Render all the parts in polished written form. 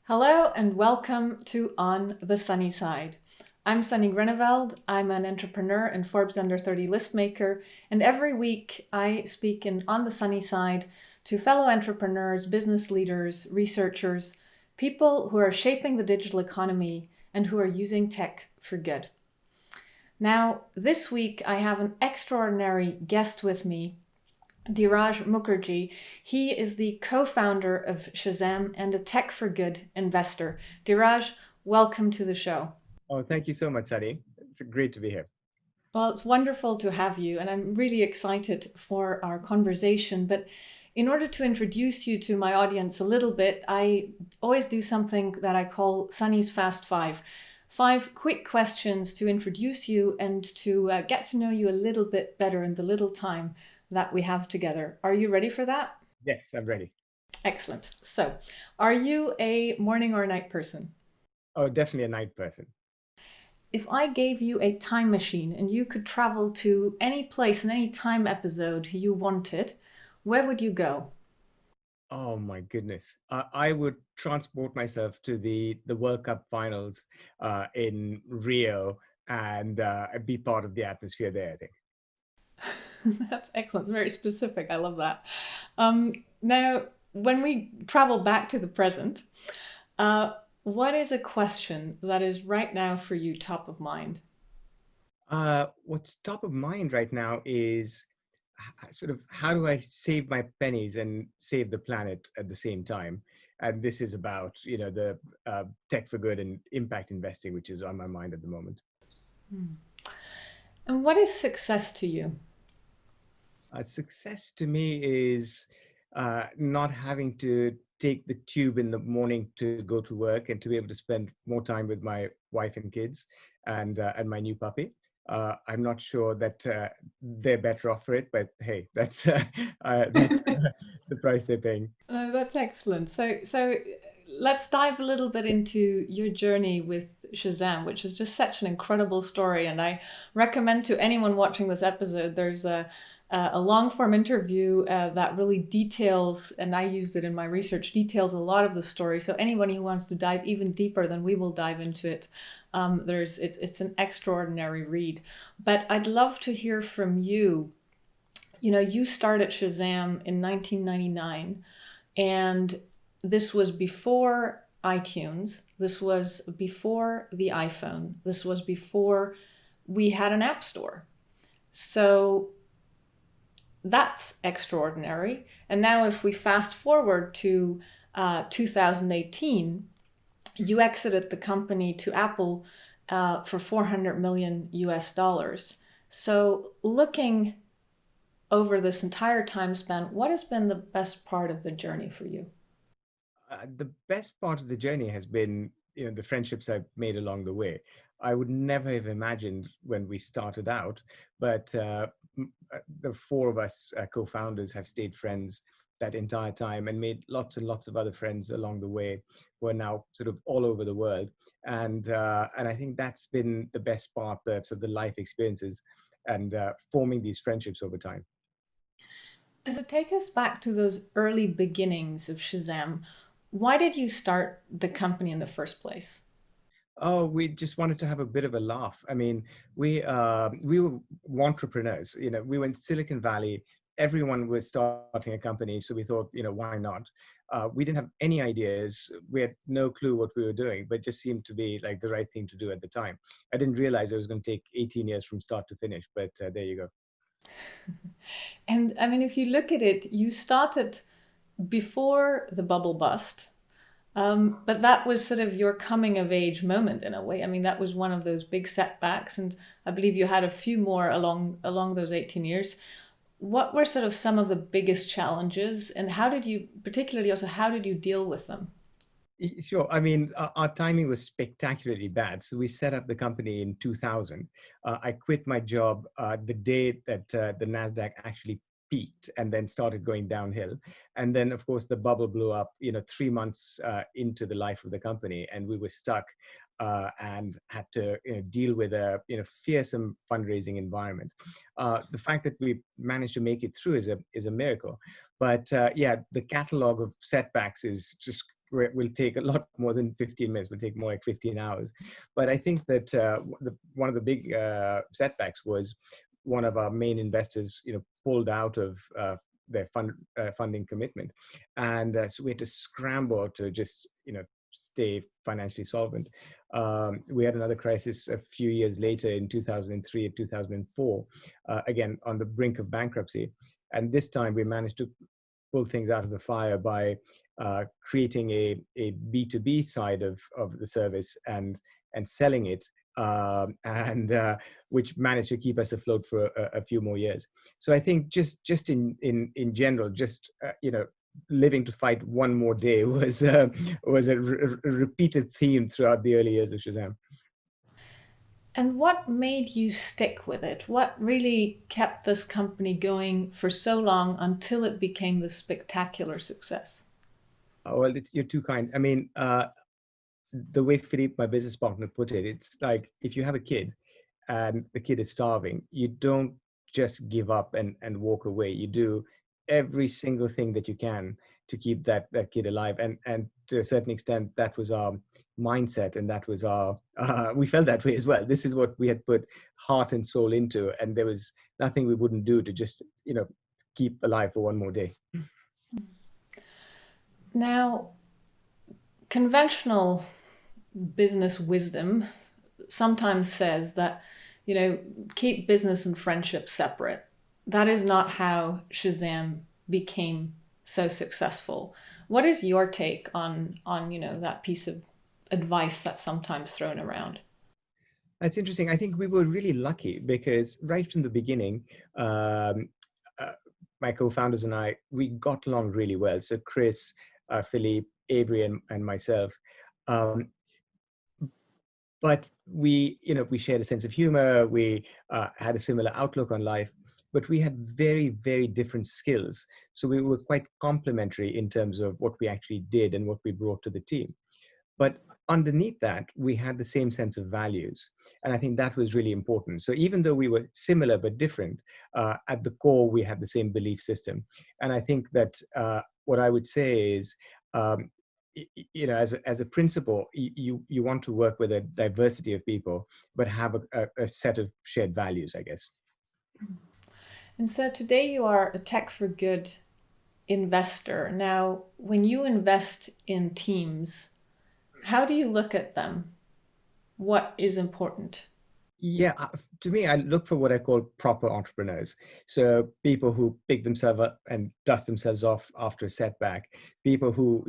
Hello and welcome to On the Sunny Side. I'm Sunny Greneveld. I'm an entrepreneur and Forbes Under 30 list maker, and every week I speak in On the Sunny Side to fellow entrepreneurs, business leaders, researchers, people who are shaping the digital economy and who are using tech for good. Now, this week I have an extraordinary guest with me, Dhiraj Mukherjee. He is the co-founder of Shazam and a tech for good investor. Dhiraj, welcome to the show. Oh, thank you so much, Sunny. It's great to be here. Well, it's wonderful to have you, and I'm really excited for our conversation. But in order to introduce you to my audience a little bit, I always do something that I call Sunny's Fast Five. Five quick questions to introduce you and to get to know you a little bit better in the little time that we have together. Are you ready for that? Yes, I'm ready. Excellent. So, are you a morning or a night person? Oh, definitely a night person. If I gave you a time machine and you could travel to any place in any time episode you wanted, where would you go? Oh my goodness. I would transport myself to the World Cup finals in Rio and be part of the atmosphere there, I think. That's excellent. It's very specific. I love that. Um, Now, when we travel back to the present, uh, what is a question that is right now for you top of mind? What's top of mind right now is sort of how do I save my pennies and save the planet at the same time? And this is about, the tech for good and impact investing, which is on my mind at the moment. Hmm. And what is success to you? Success to me is not having to take the tube in the morning to go to work and to be able to spend more time with my wife and kids and my new puppy. I'm not sure that they're better off for it, but hey, that's the price they're paying. Oh, that's excellent. So let's dive a little bit into your journey with Shazam, which is just such an incredible story. And I recommend to anyone watching this episode, there's a long form interview that really details, and I used it in my research, details a lot of the story. So anyone who wants to dive even deeper than we will dive into it, it's an extraordinary read. But I'd love to hear from you. You know, you started Shazam in 1999, and this was before iTunes. This was before the iPhone. This was before we had an app store. So that's extraordinary. And now, if we fast forward to 2018, you exited the company to Apple for 400 million US dollars. So, looking over this entire time span, what has been the best part of the journey for you? The best part of the journey has been, the friendships I've made along the way. I would never have imagined when we started out, but the four of us co-founders have stayed friends that entire time and made lots and lots of other friends along the way who are now sort of all over the world. And I think that's been the best part, the sort of the life experiences and forming these friendships over time. So take us back to those early beginnings of Shazam. Why did you start the company in the first place? Oh, we just wanted to have a bit of a laugh. I mean, we were entrepreneurs. We went to Silicon Valley. Everyone was starting a company, so we thought, why not? We didn't have any ideas. We had no clue what we were doing, but it just seemed to be like the right thing to do at the time. I didn't realize it was going to take 18 years from start to finish, but there you go. And I mean, if you look at it, you started before the bubble bust, but that was sort of your coming of age moment in a way. I mean, that was one of those big setbacks, and I believe you had a few more along those 18 years. What were sort of some of the biggest challenges, and how did you, particularly also, how did you deal with them? Sure. I mean, our timing was spectacularly bad. So we set up the company in 2000. I quit my job the day that the NASDAQ actually peaked and then started going downhill. And then, of course, the bubble blew up, 3 months into the life of the company. And we were stuck and had to deal with a fearsome fundraising environment. The fact that we managed to make it through is a miracle. But yeah, the catalog of setbacks is just will take a lot more than 15 minutes, will take more like 15 hours. But I think that one of the big setbacks was one of our main investors, pulled out of their funding commitment. And so we had to scramble to just, stay financially solvent. We had another crisis a few years later in 2003 and 2004, again, on the brink of bankruptcy. And this time we managed to pull things out of the fire by creating a B2B side of the service and selling it, and which managed to keep us afloat for a few more years. So I think just in general, just living to fight one more day was a repeated theme throughout the early years of Shazam. And what made you stick with it? What really kept this company going for so long until it became this spectacular success? Well, you're too kind. I mean, the way Philippe, my business partner, put it, it's like if you have a kid and the kid is starving, you don't just give up and walk away. You do every single thing that you can to keep that kid alive. And to a certain extent, that was our mindset, and that was our we felt that way as well. This is what we had put heart and soul into, and there was nothing we wouldn't do to just keep alive for one more day. Now, conventional business wisdom sometimes says that, keep business and friendship separate. That is not how Shazam became so successful. What is your take on that piece of advice that's sometimes thrown around? That's interesting. I think we were really lucky because right from the beginning, my co-founders and I, we got along really well. So Chris, Philippe, Avery, and myself. But we shared a sense of humor. We had a similar outlook on life, but we had very, very different skills. So we were quite complementary in terms of what we actually did and what we brought to the team. But underneath that, we had the same sense of values. And I think that was really important. So even though we were similar but different, at the core, we had the same belief system. And I think that what I would say is, as a principle, you want to work with a diversity of people, but have a set of shared values, I guess. And so today you are a tech for good investor. Now, when you invest in teams, how do you look at them? What is important? Yeah, to me, I look for what I call proper entrepreneurs. So people who pick themselves up and dust themselves off after a setback, people who,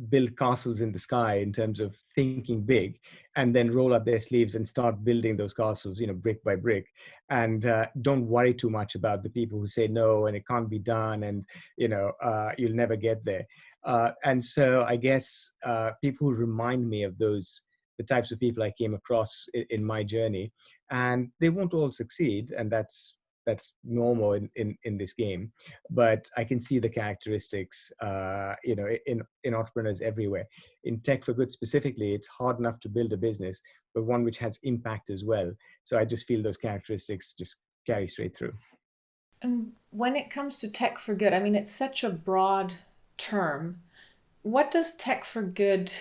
build castles in the sky in terms of thinking big, and then roll up their sleeves and start building those castles, brick by brick, and don't worry too much about the people who say no and it can't be done, and you'll never get there. And so I guess people who remind me of the types of people I came across in my journey, and they won't all succeed, and that's normal in this game, but I can see the characteristics, in entrepreneurs everywhere. In tech for good specifically, it's hard enough to build a business, but one which has impact as well. So I just feel those characteristics just carry straight through. And when it comes to tech for good, I mean, it's such a broad term. What does tech for good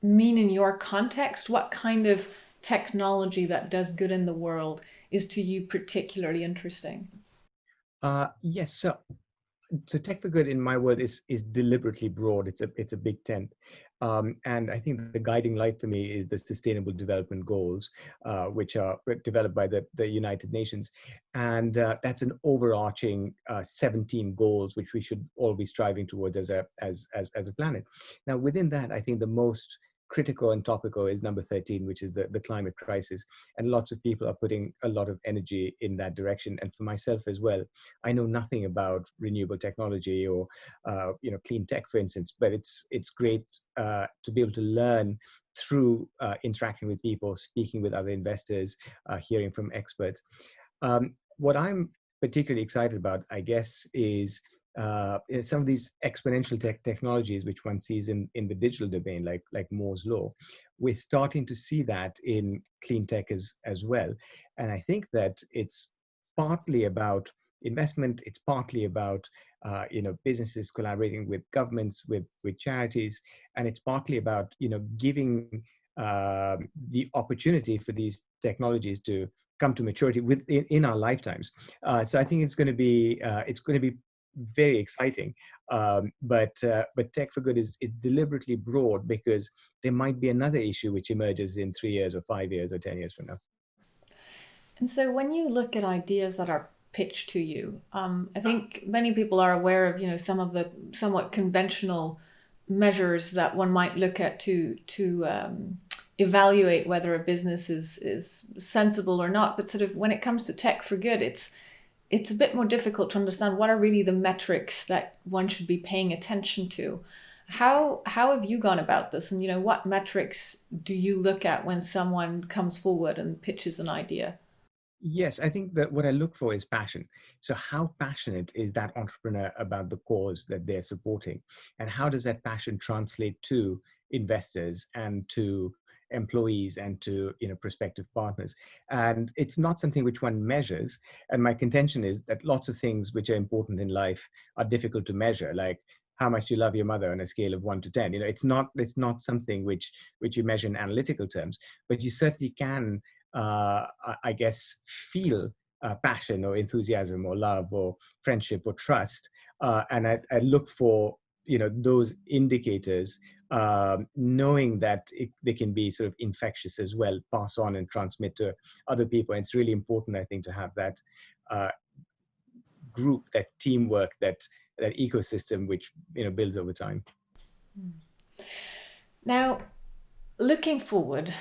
mean in your context? What kind of technology that does good in the world is to you particularly interesting? Yes. So tech for good in my world is deliberately broad. It's a big tent, and I think the guiding light for me is the Sustainable Development Goals, which are developed by the United Nations, and that's an overarching 17 goals which we should all be striving towards as a planet. Now, within that, I think the most critical and topical is number 13, which is the climate crisis. And lots of people are putting a lot of energy in that direction. And for myself as well, I know nothing about renewable technology or clean tech, for instance, but it's great to be able to learn through interacting with people, speaking with other investors, hearing from experts. What I'm particularly excited about, I guess, is some of these exponential technologies which one sees in the digital domain, like Moore's law. We're starting to see that in clean tech as well. And I think that it's partly about investment, it's partly about businesses collaborating with governments, with charities, and it's partly about giving the opportunity for these technologies to come to maturity in our lifetimes. So I think it's going to be very exciting. But Tech for Good is deliberately broad because there might be another issue which emerges in 3 years or 5 years or 10 years from now. And so when you look at ideas that are pitched to you, I think many people are aware of, some of the somewhat conventional measures that one might look at to evaluate whether a business is sensible or not. But sort of when it comes to Tech for Good, it's a bit more difficult to understand what are really the metrics that one should be paying attention to. How have you gone about this, and what metrics do you look at when someone comes forward and pitches an idea? Yes, I think that what I look for is passion. So, how passionate is that entrepreneur about the cause that they're supporting? And how does that passion translate to investors and to employees and to prospective partners? And it's not something which one measures. And my contention is that lots of things which are important in life are difficult to measure, like how much do you love your mother on a scale of 1 to 10. It's not something which you measure in analytical terms, but you certainly can, I guess, feel passion or enthusiasm or love or friendship or trust. And I look for those indicators, knowing that they can be sort of infectious as well, pass on and transmit to other people. And it's really important, I think, to have that uh, group, that teamwork, that ecosystem, which builds over time. Now, looking forward,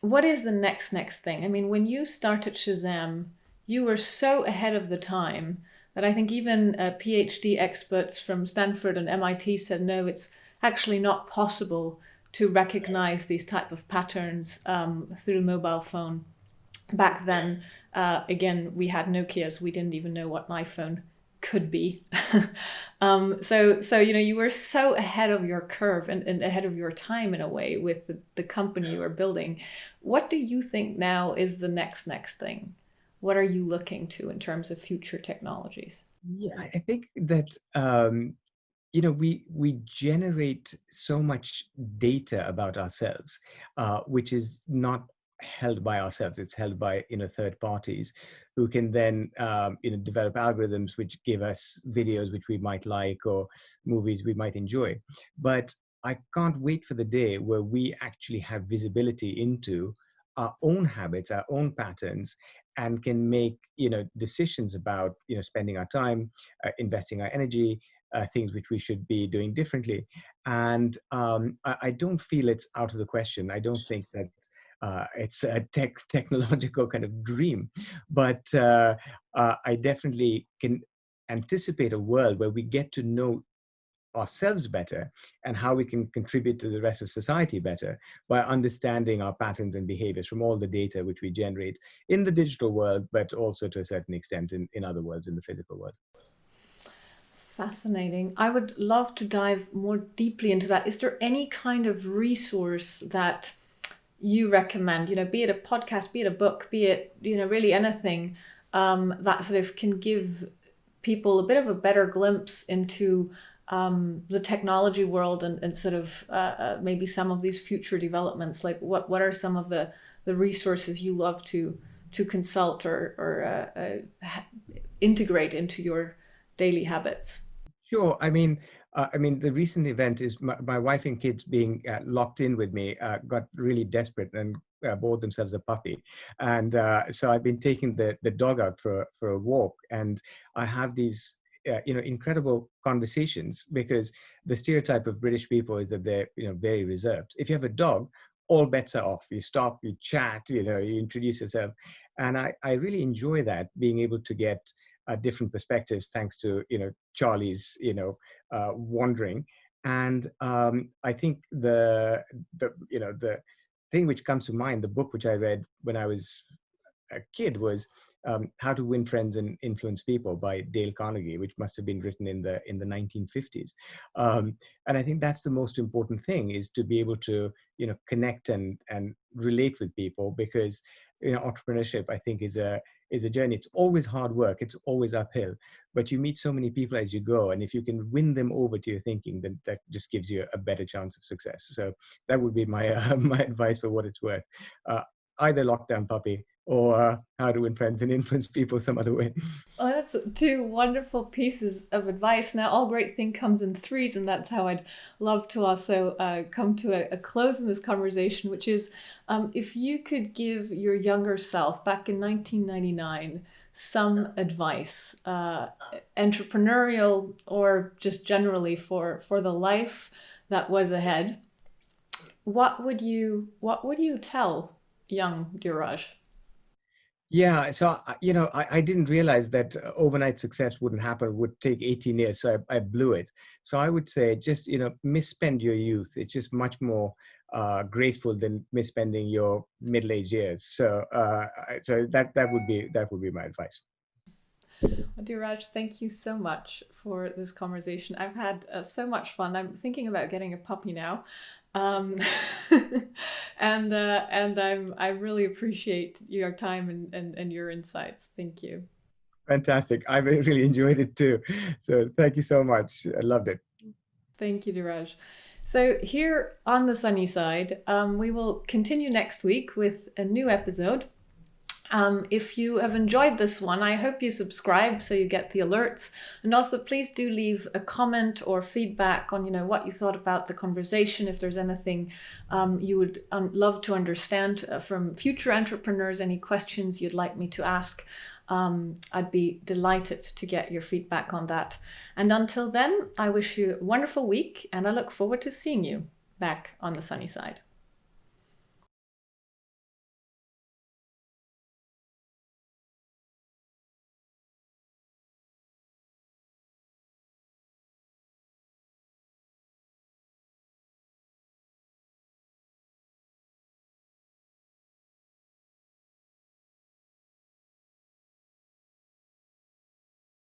what is the next thing? I mean, when you started Shazam, you were so ahead of the time that I think even PhD experts from Stanford and MIT said no, it's actually not possible to recognize these type of patterns through mobile phone. Back then, again, we had Nokia's. We didn't even know what an iPhone could be. So you were so ahead of your curve and ahead of your time in a way with the company you were building. What do you think now is the next thing? What are you looking to in terms of future technologies? Yeah, I think that we generate so much data about ourselves, which is not held by ourselves. It's held by third parties, who can then develop algorithms which give us videos which we might like or movies we might enjoy. But I can't wait for the day where we actually have visibility into our own habits, our own patterns, and can make decisions about spending our time, investing our energy, things which we should be doing differently. And I don't feel it's out of the question. I don't think that it's a technological kind of dream, but I definitely can anticipate a world where we get to know ourselves better and how we can contribute to the rest of society better by understanding our patterns and behaviors from all the data which we generate in the digital world, but also to a certain extent in other worlds, in the physical world. Fascinating. I would love to dive more deeply into that. Is there any kind of resource that you recommend, be it a podcast, be it a book, be it, really anything that sort of can give people a bit of a better glimpse into the technology world and sort of maybe some of these future developments? Like what are some of the resources you love to consult or integrate into your daily habits? Sure. I mean, the recent event is my wife and kids being locked in with me, got really desperate and bought themselves a puppy. And so I've been taking the dog out for a walk. And I have these, incredible conversations, because the stereotype of British people is that they're, very reserved. If you have a dog, all bets are off. You stop, you chat, you introduce yourself. And I really enjoy that, being able to get different perspectives thanks to Charlie's wandering. And I think the thing which comes to mind, the book which I read when I was a kid, was How to Win Friends and Influence People by Dale Carnegie, which must have been written in the 1950s. And I think that's the most important thing, is to be able to connect and relate with people, because entrepreneurship, I think, is is a journey. It's always hard work. It's always uphill, but you meet so many people as you go. And if you can win them over to your thinking, then that just gives you a better chance of success. So that would be my, my advice for what it's worth. Either Lockdown Puppy or How to Win Friends and Influence People some other way. Oh, that's two wonderful pieces of advice. Now, all great thing comes in threes, and that's how I'd love to also come to a close in this conversation, which is if you could give your younger self back in 1999 some advice, entrepreneurial or just generally for the life that was ahead, what would you tell young Dhiraj? Yeah, so I didn't realize that overnight success wouldn't happen, would take 18 years. So I blew it. So I would say just misspend your youth. It's just much more graceful than misspending your middle-aged years. So so that would be my advice. Well, Dhiraj, thank you so much for this conversation. I've had so much fun. I'm thinking about getting a puppy now. Um, and I really appreciate your time and your insights. Thank you. Fantastic. I really enjoyed it too. So thank you so much. I loved it. Thank you, Dhiraj. So here on the sunny side, we will continue next week with a new episode. If you have enjoyed this one, I hope you subscribe so you get the alerts. And also, please do leave a comment or feedback on, what you thought about the conversation. If there's anything you would love to understand from future entrepreneurs, any questions you'd like me to ask, I'd be delighted to get your feedback on that. And until then, I wish you a wonderful week, and I look forward to seeing you back on the sunny side.